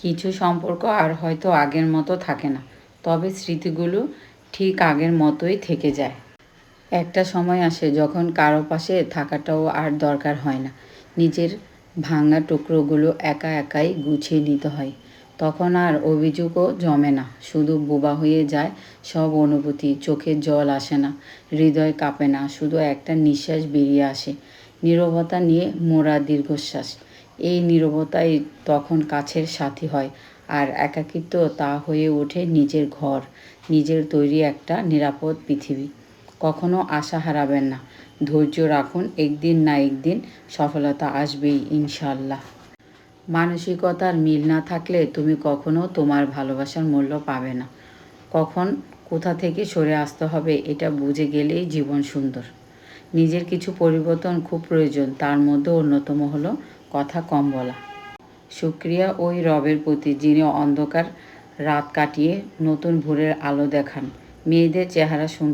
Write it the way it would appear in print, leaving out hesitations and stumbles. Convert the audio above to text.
কিছু সম্পর্ক আর হয়তো আগের মতো থাকে না, তবে স্মৃতিগুলো ঠিক আগের মতোই থেকে যায়। একটা সময় আসে যখন কারো পাশে থাকাটাও আর দরকার হয় না। নিজের ভাঙা টুকরোগুলো একা একাই গুছিয়ে নিতে হয়। তখন আর অভিযোগও জমে না, শুধু বোবা হয়ে যায় সব অনুভূতি। চোখে জল আসে না, হৃদয় কাঁপে না, শুধু একটা নিঃশ্বাস বেরিয়ে আসে, নীরবতা নিয়ে মোরা দীর্ঘশ্বাস। এই নীরবতাই তখন কাছের সাথী হয়, আর একাকিত্ব তা হয়ে ওঠে নিজের ঘর, নিজের তৈরি একটা নিরাপদ পৃথিবী। কখনো আশা হারাবেন না, ধৈর্য রাখুন, একদিন না একদিন সফলতা আসবেই ইনশাল্লাহ। মানসিকতার মিল না থাকলে তুমি কখনো তোমার ভালোবাসার মূল্য পাবে না। কখন কোথা থেকে সরে আসতে হবে এটা বুঝে গেলেই জীবন সুন্দর। নিজের কিছু পরিবর্তন খুব প্রয়োজন, তার মধ্যে অন্যতম হলো কথা কম বলা। শুকরিয়া ওই রবের প্রতি যিনি অন্ধকার রাত কাটিয়ে নতুন ভোরের আলো দেখান। মেয়েদের চেহারা সুন্দর